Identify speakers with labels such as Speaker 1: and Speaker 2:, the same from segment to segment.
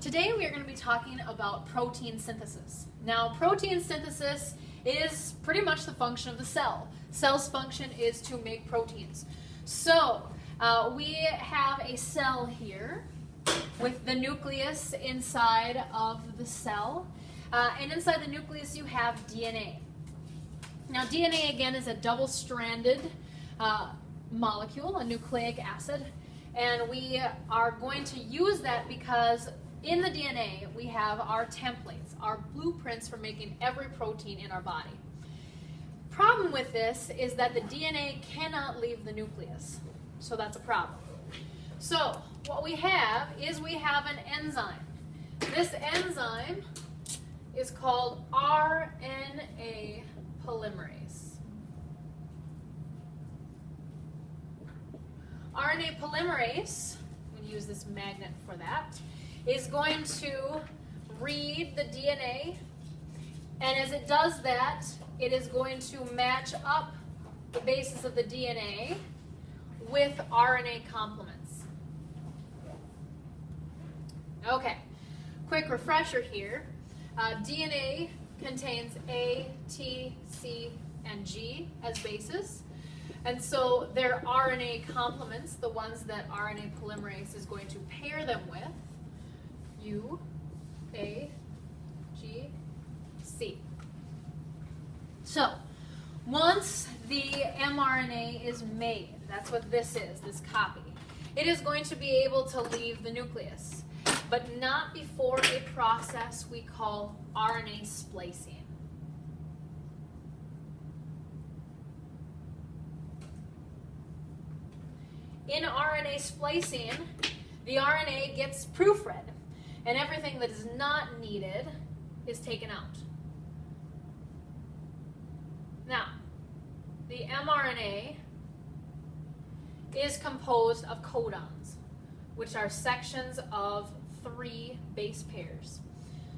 Speaker 1: Today we are going to be talking about protein synthesis. Now, protein synthesis is pretty much the function of the cell. Cell's function is to make proteins. So, we have a cell here with the nucleus inside of the cell. And inside the nucleus you have DNA. Now, DNA again is a double-stranded molecule, a nucleic acid. And we are going to use that because in the DNA we have our templates, our blueprints for making every protein in our body. Problem with this is that the DNA cannot leave the nucleus. So that's a problem. So what we have is we have an enzyme. This enzyme is called RNA polymerase. RNA polymerase, I'm going to use this magnet for that, is going to read the DNA, and as it does that, it is going to match up the bases of the DNA with RNA complements. Okay, quick refresher here. DNA contains A, T, C, and G as bases. And so their RNA complements, the ones that RNA polymerase is going to pair them with, U, A, G, C. So once the mRNA is made, that's what this is, this copy, it is going to be able to leave the nucleus, but not before a process we call RNA splicing. In RNA splicing, the RNA gets proofread, and everything that is not needed is taken out. Now, the mRNA is composed of codons, which are sections of 3 base pairs.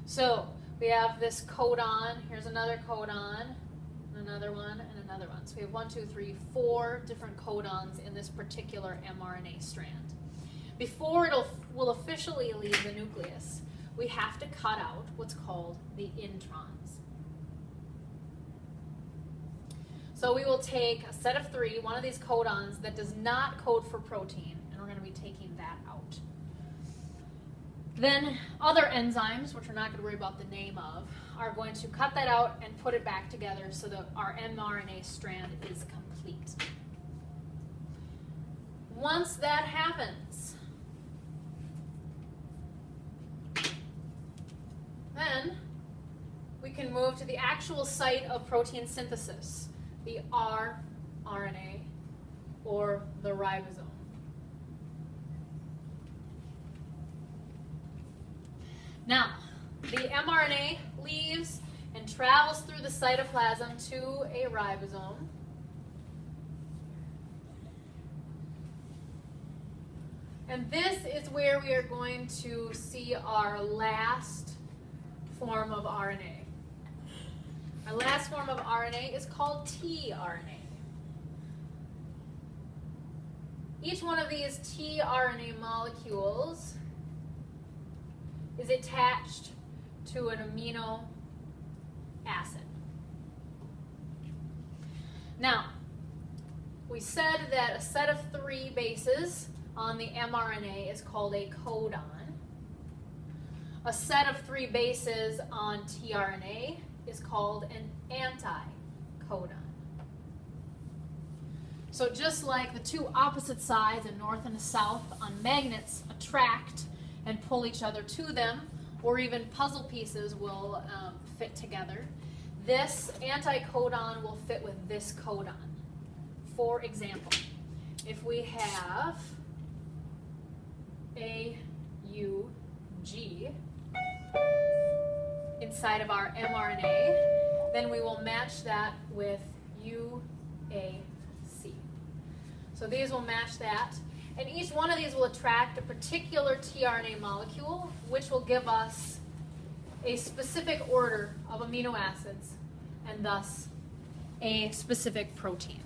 Speaker 1: So we have this codon, here's another codon, another one, and another one. So we have 1, 2, 3, 4 different codons in this particular mRNA strand. Before it will officially leave the nucleus, we have to cut out what's called the introns. So we will take a set of 3, one of these codons that does not code for protein, and we're going to be taking that out. Then other enzymes, which we're not going to worry about the name of, are going to cut that out and put it back together so that our mRNA strand is complete. Once that happens, then we can move to the actual site of protein synthesis, the rRNA, or the ribosome. Now, the mRNA leaves and travels through the cytoplasm to a ribosome. And this is where we are going to see our last form of RNA. Our last form of RNA is called tRNA. Each one of these tRNA molecules is attached to an amino acid. Now, we said that a set of 3 bases on the mRNA is called a codon. A set of 3 bases on tRNA is called an anticodon. So just like the 2 opposite sides, a north and a south, on magnets attract and pull each other to them, or even puzzle pieces will fit together, this anticodon will fit with this codon. For example, if we have AUG inside of our mRNA, then we will match that with UAC. So these will match that. And each one of these will attract a particular tRNA molecule, which will give us a specific order of amino acids, and thus a specific protein.